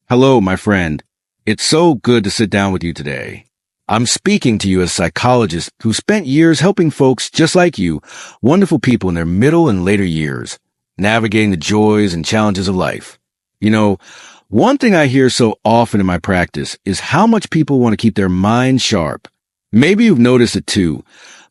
Hello, my friend. It's so good to sit down with you today. I'm speaking to you as a psychologist who spent years helping folks just like you, wonderful people in their middle and later years, navigating the joys and challenges of life. You know, one thing I hear so often in my practice is how much people want to keep their minds sharp. Maybe you've noticed it too.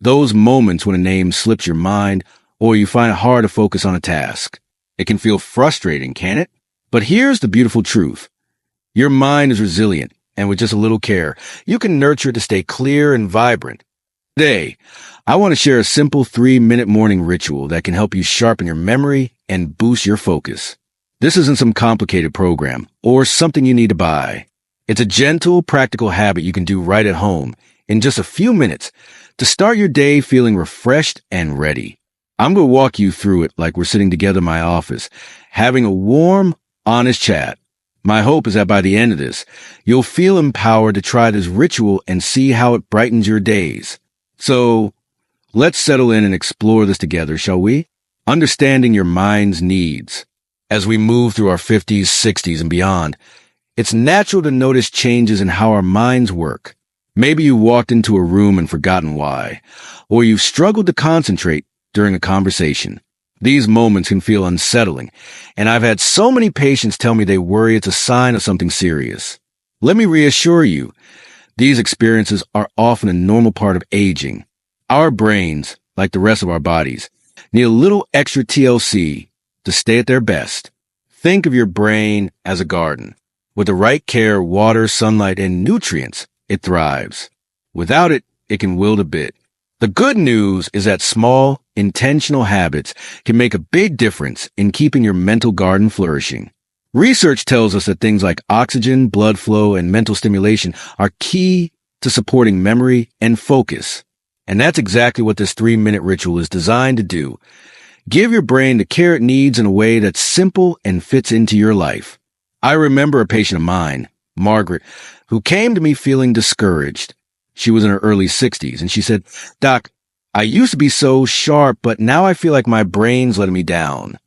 Those moments when a name slips your mind or you find it hard to focus on a task. It can feel frustrating, can't it? But here's the beautiful truth. Your mind is resilient, and with just a little care, you can nurture it to stay clear and vibrant. Today, I want to share a simple 3-minute morning ritual that can help you sharpen your memory and boost your focus. This isn't some complicated program or something you need to buy. It's a gentle, practical habit you can do right at home in just a few minutes to start your day feeling refreshed and ready. I'm going to walk you through it like we're sitting together in my office, having a warm, honest chat. My hope is that by the end of this, you'll feel empowered to try this ritual and see how it brightens your days. So, let's settle in and explore this together, shall we? Understanding your mind's needs. As we move through our 50s, 60s, and beyond, it's natural to notice changes in how our minds work. Maybe you walked into a room and forgotten why, or you've struggled to concentrate during a conversation. These moments can feel unsettling, and I've had so many patients tell me they worry it's a sign of something serious. Let me reassure you, these experiences are often a normal part of aging. Our brains, like the rest of our bodies, need a little extra TLC to stay at their best. Think of your brain as a garden. With the right care, water, sunlight, and nutrients, it thrives. Without it, it can wilt a bit. The good news is that small, intentional habits can make a big difference in keeping your mental garden flourishing. Research tells us that things like oxygen, blood flow, and mental stimulation are key to supporting memory and focus. And that's exactly what this 3-minute ritual is designed to do. Give your brain the care it needs in a way that's simple and fits into your life. I remember a patient of mine, Margaret, who came to me feeling discouraged. She was in her early 60s, and she said, "Doc, I used to be so sharp, but now I feel like my brain's letting me down."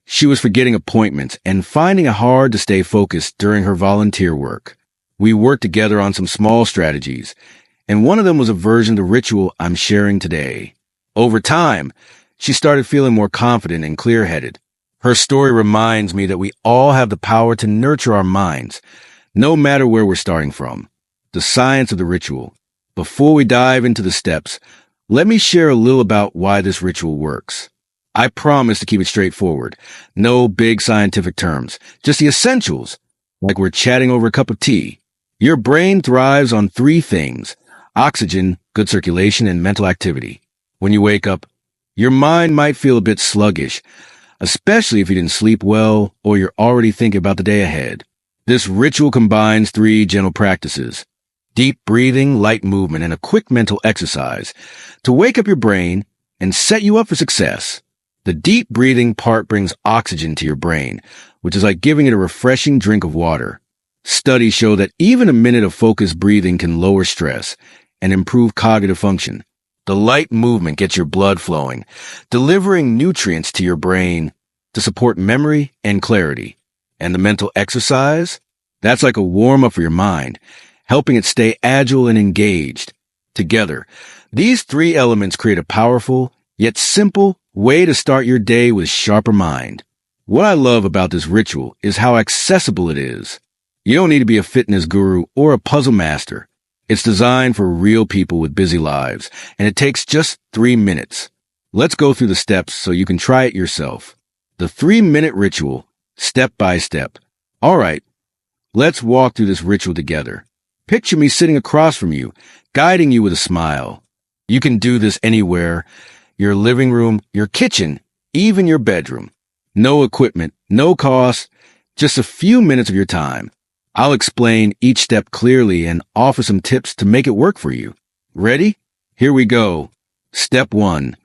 She was forgetting appointments and finding it hard to stay focused during her volunteer work. We worked together on some small strategies, and one of them was a version of the ritual I'm sharing today. Over time, she started feeling more confident and clear-headed. Her story reminds me that we all have the power to nurture our minds, no matter where we're starting from. The science of the ritual. Before we dive into the steps, let me share a little about why this ritual works. I promise to keep it straightforward. No big scientific terms, just the essentials, like we're chatting over a cup of tea. Your brain thrives on 3 things: oxygen, good circulation, and mental activity. When you wake up, your mind might feel a bit sluggish, especially if you didn't sleep well or you're already thinking about the day ahead. This ritual combines 3 gentle practices: deep breathing, light movement, and a quick mental exercise to wake up your brain and set you up for success. The deep breathing part brings oxygen to your brain, which is like giving it a refreshing drink of water. Studies show that even a minute of focused breathing can lower stress and improve cognitive function. The light movement gets your blood flowing, delivering nutrients to your brain to support memory and clarity. And the mental exercise? That's like a warm-up for your mind, helping it stay agile and engaged. Together, these 3 elements create a powerful, yet simple, way to start your day with a sharper mind. What I love about this ritual is how accessible it is. You don't need to be a fitness guru or a puzzle master. It's designed for real people with busy lives, and it takes just 3 minutes. Let's go through the steps so you can try it yourself. The 3-minute ritual, step by step. All right, let's walk through this ritual together. Picture me sitting across from you, guiding you with a smile. You can do this anywhere: your living room, your kitchen, even your bedroom. No equipment, no cost, just a few minutes of your time. I'll explain each step clearly and offer some tips to make it work for you. Ready? Here we go. Step 1.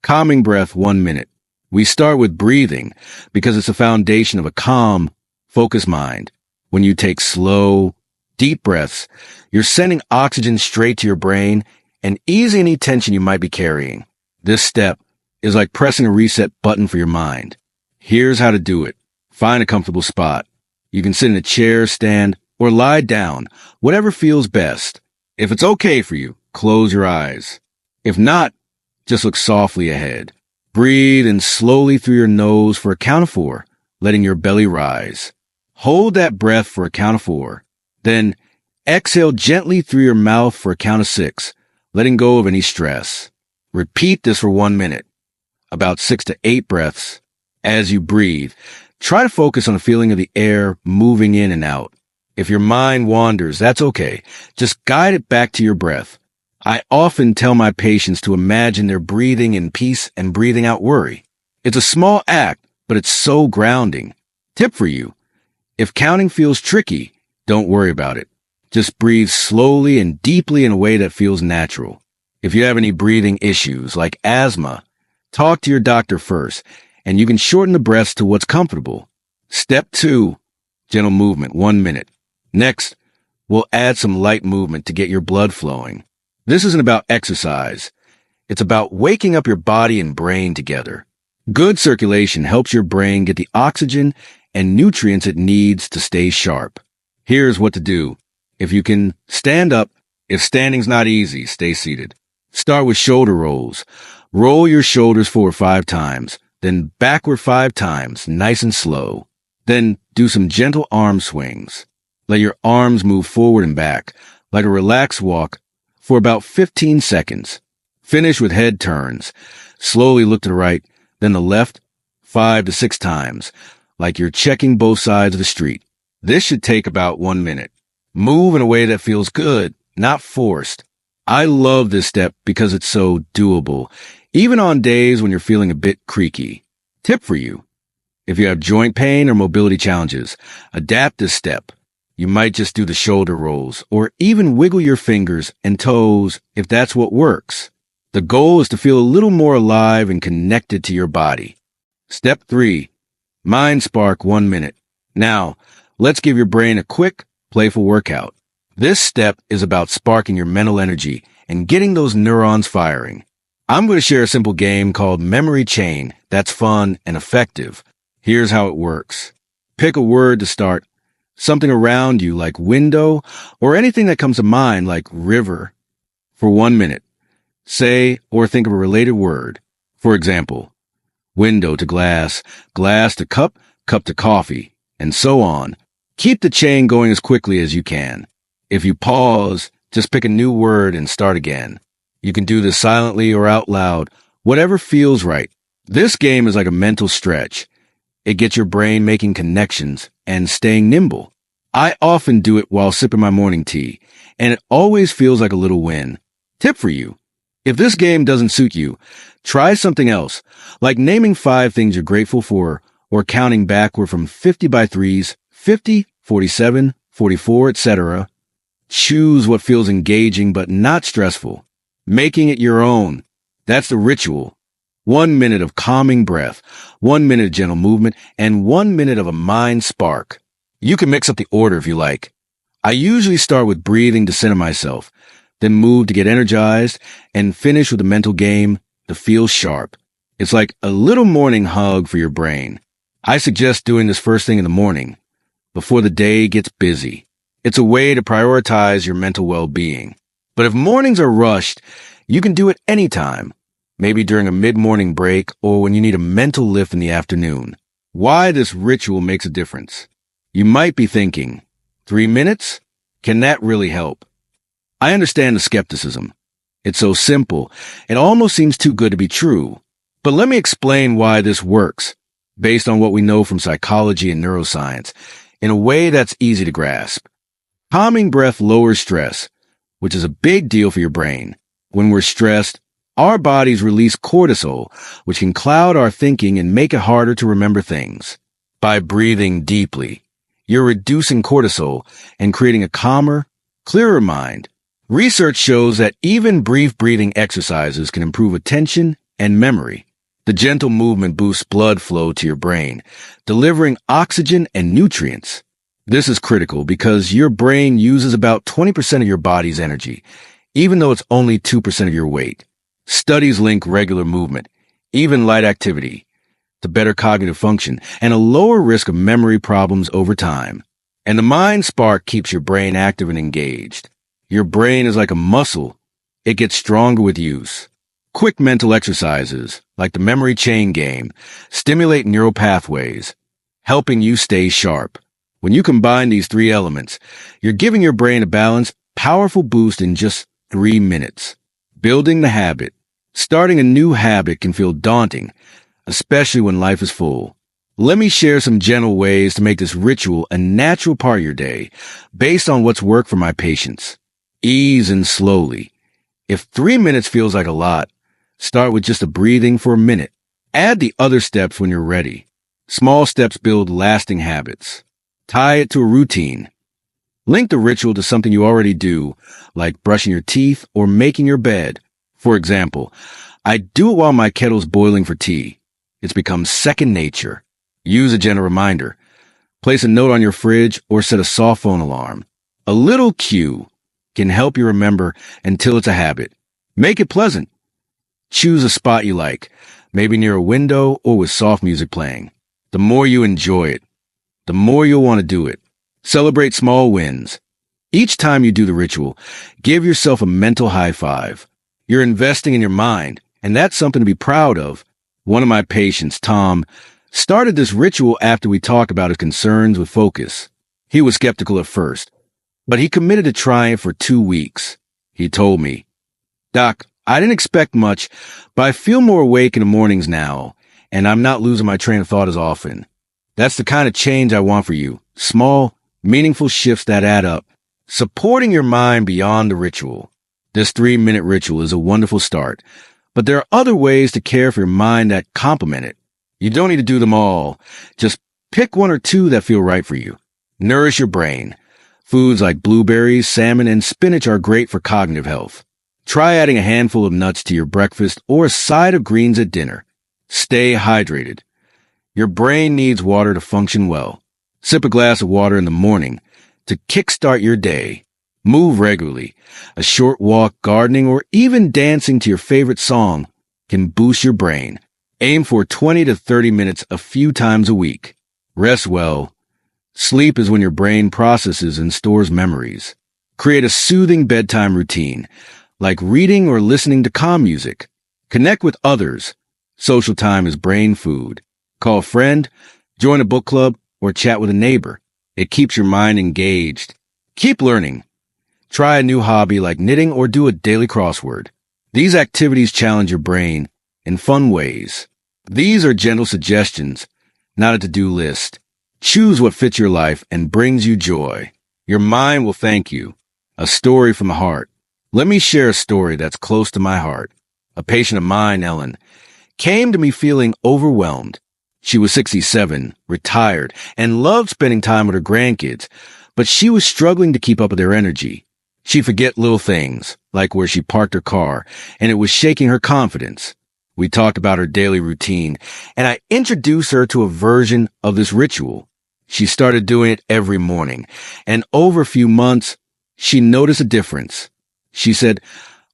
Calming breath 1 minute. We start with breathing because it's the foundation of a calm, focused mind. When you take slow, deep breaths, you're sending oxygen straight to your brain and easing any tension you might be carrying. This step is like pressing a reset button for your mind. Here's how to do it. Find a comfortable spot. You can sit in a chair, stand, or lie down, whatever feels best. If it's okay for you, close your eyes. If not, just look softly ahead. Breathe in slowly through your nose for a count of 4, letting your belly rise. Hold that breath for a count of 4. Then exhale gently through your mouth for a count of 6, letting go of any stress. Repeat this for 1 minute, about 6 to 8 breaths. As you breathe, try to focus on the feeling of the air moving in and out. If your mind wanders, that's okay. Just guide it back to your breath. I often tell my patients to imagine they're breathing in peace and breathing out worry. It's a small act, but it's so grounding. Tip for you: if counting feels tricky, don't worry about it. Just breathe slowly and deeply in a way that feels natural. If you have any breathing issues like asthma, talk to your doctor first, and you can shorten the breaths to what's comfortable. Step 2, gentle movement, 1 minute. Next, we'll add some light movement to get your blood flowing. This isn't about exercise. It's about waking up your body and brain together. Good circulation helps your brain get the oxygen and nutrients it needs to stay sharp. Here's what to do. If you can, stand up. If standing's not easy, stay seated. Start with shoulder rolls. Roll your shoulders forward 5 times, then backward 5 times, nice and slow. Then do some gentle arm swings. Let your arms move forward and back, like a relaxed walk, for about 15 seconds. Finish with head turns. Slowly look to the right, then the left, 5 to 6 times, like you're checking both sides of the street. This should take about 1 minute. Move in a way that feels good, not forced. I love this step because it's so doable, even on days when you're feeling a bit creaky. Tip for you: if you have joint pain or mobility challenges, adapt this step. You might just do the shoulder rolls, or even wiggle your fingers and toes if that's what works. The goal is to feel a little more alive and connected to your body. Step 3, mind spark, 1 minute. Now, let's give your brain a quick, playful workout. This step is about sparking your mental energy and getting those neurons firing. I'm going to share a simple game called Memory Chain that's fun and effective. Here's how it works. Pick a word to start. Something around you like window, or anything that comes to mind like river. For 1 minute, say or think of a related word. For example, window to glass, glass to cup, cup to coffee, and so on. Keep the chain going as quickly as you can. If you pause, just pick a new word and start again. You can do this silently or out loud, whatever feels right. This game is like a mental stretch. It gets your brain making connections and staying nimble. I often do it while sipping my morning tea, and it always feels like a little win. Tip for you: if this game doesn't suit you, try something else, like naming 5 things you're grateful for, or counting backward from 50 by 3s, 50, 47, 44, etc. Choose what feels engaging but not stressful. Making it your own. That's the ritual. 1 minute of calming breath, 1 minute of gentle movement, and 1 minute of a mind spark. You can mix up the order if you like. I usually start with breathing to center myself, then move to get energized, and finish with a mental game to feel sharp. It's like a little morning hug for your brain. I suggest doing this first thing in the morning, before the day gets busy. It's a way to prioritize your mental well-being. But if mornings are rushed, you can do it anytime. Maybe during a mid-morning break or when you need a mental lift in the afternoon. Why this ritual makes a difference. You might be thinking, 3 minutes? Can that really help? I understand the skepticism. It's so simple, it almost seems too good to be true. But let me explain why this works, based on what we know from psychology and neuroscience, in a way that's easy to grasp. Calming breath lowers stress, which is a big deal for your brain. When we're stressed, our bodies release cortisol, which can cloud our thinking and make it harder to remember things. By breathing deeply, you're reducing cortisol and creating a calmer, clearer mind. Research shows that even brief breathing exercises can improve attention and memory. The gentle movement boosts blood flow to your brain, delivering oxygen and nutrients. This is critical because your brain uses about 20% of your body's energy, even though it's only 2% of your weight. Studies link regular movement, even light activity, to better cognitive function and a lower risk of memory problems over time. And the Mind Spark keeps your brain active and engaged. Your brain is like a muscle. It gets stronger with use. Quick mental exercises, like the memory chain game, stimulate neural pathways, helping you stay sharp. When you combine these three elements, you're giving your brain a balanced, powerful boost in just 3 minutes. Building the habit. Starting a new habit can feel daunting, especially when life is full. Let me share some gentle ways to make this ritual a natural part of your day, based on what's worked for my patients. Ease in slowly. If 3 minutes feels like a lot, start with just a breathing for a minute. Add the other steps when you're ready. Small steps build lasting habits. Tie it to a routine. Link the ritual to something you already do, like brushing your teeth or making your bed. For example, I do it while my kettle's boiling for tea. It's become second nature. Use a gentle reminder. Place a note on your fridge or set a soft phone alarm. A little cue can help you remember until it's a habit. Make it pleasant. Choose a spot you like, maybe near a window or with soft music playing. The more you enjoy it, the more you'll want to do it. Celebrate small wins. Each time you do the ritual, give yourself a mental high five. You're investing in your mind, and that's something to be proud of. One of my patients, Tom, started this ritual after we talked about his concerns with focus. He was skeptical at first, but he committed to trying it for 2 weeks. He told me, "Doc, I didn't expect much, but I feel more awake in the mornings now, and I'm not losing my train of thought as often." That's the kind of change I want for you. Small, meaningful shifts that add up. Supporting your mind beyond the ritual. This 3-minute ritual is a wonderful start, but there are other ways to care for your mind that complement it. You don't need to do them all. Just pick 1 or 2 that feel right for you. Nourish your brain. Foods like blueberries, salmon, and spinach are great for cognitive health. Try adding a handful of nuts to your breakfast or a side of greens at dinner. Stay hydrated. Your brain needs water to function well. Sip a glass of water in the morning to kickstart your day. Move regularly. A short walk, gardening, or even dancing to your favorite song can boost your brain. Aim for 20 to 30 minutes a few times a week. Rest well. Sleep is when your brain processes and stores memories. Create a soothing bedtime routine, like reading or listening to calm music. Connect with others. Social time is brain food. Call a friend, join a book club, or chat with a neighbor. It keeps your mind engaged. Keep learning. Try a new hobby like knitting or do a daily crossword. These activities challenge your brain in fun ways. These are gentle suggestions, not a to-do list. Choose what fits your life and brings you joy. Your mind will thank you. A story from the heart. Let me share a story that's close to my heart. A patient of mine, Ellen, came to me feeling overwhelmed. She was 67, retired, and loved spending time with her grandkids, but she was struggling to keep up with their energy. She'd forget little things, like where she parked her car, and it was shaking her confidence. We talked about her daily routine, and I introduced her to a version of this ritual. She started doing it every morning, and over a few months, she noticed a difference. She said,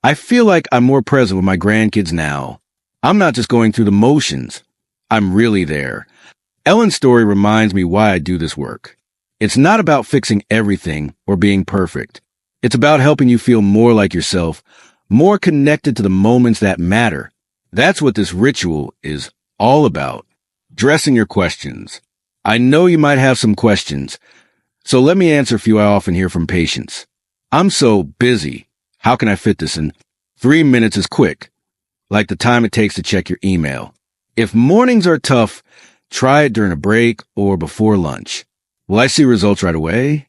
"I feel like I'm more present with my grandkids now. I'm not just going through the motions. I'm really there." Ellen's story reminds me why I do this work. It's not about fixing everything or being perfect. It's about helping you feel more like yourself, more connected to the moments that matter. That's what this ritual is all about. Dressing your questions. I know you might have some questions, so let me answer a few I often hear from patients. "I'm so busy. How can I fit this in? 3 minutes is quick, like the time it takes to check your email." If mornings are tough, try it during a break or before lunch. Will I see results right away?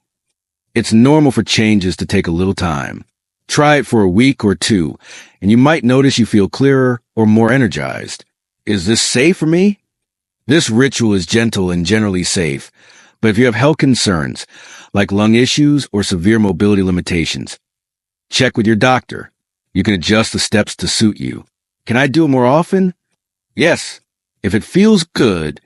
It's normal for changes to take a little time. Try it for a week or 2, and you might notice you feel clearer or more energized. Is this safe for me? This ritual is gentle and generally safe, but if you have health concerns, like lung issues or severe mobility limitations, check with your doctor. You can adjust the steps to suit you. Can I do it more often? Yes. If it feels good,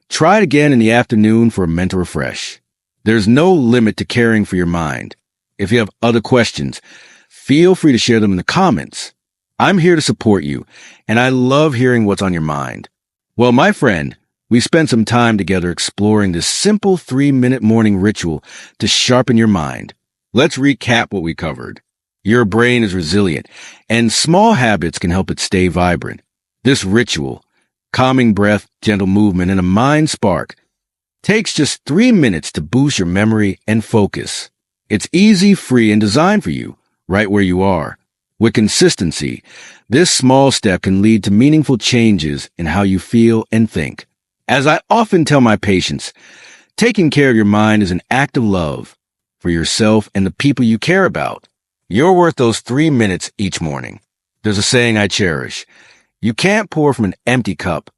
try it again in the afternoon for a mental refresh. There's no limit to caring for your mind. If you have other questions, feel free to share them in the comments. I'm here to support you, and I love hearing what's on your mind. Well, my friend, we spent some time together exploring this simple 3-minute morning ritual to sharpen your mind. Let's recap what we covered. Your brain is resilient, and small habits can help it stay vibrant. This ritual, calming breath, gentle movement, and a mind spark, takes just 3 minutes to boost your memory and focus. It's easy, free, and designed for you, right where you are. With consistency, this small step can lead to meaningful changes in how you feel and think. As I often tell my patients, taking care of your mind is an act of love for yourself and the people you care about. You're worth those 3 minutes each morning. There's a saying I cherish. You can't pour from an empty cup.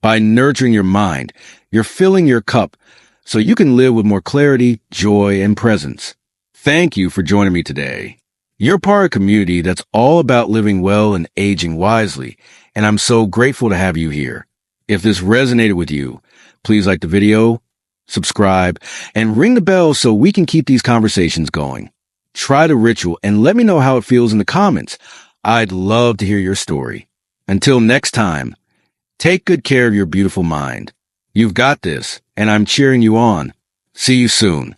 By nurturing your mind, you're filling your cup so you can live with more clarity, joy, and presence. Thank you for joining me today. You're part of a community that's all about living well and aging wisely, and I'm so grateful to have you here. If this resonated with you, please like the video, subscribe, and ring the bell so we can keep these conversations going. Try the ritual and let me know how it feels in the comments. I'd love to hear your story. Until next time, take good care of your beautiful mind. You've got this, and I'm cheering you on. See you soon.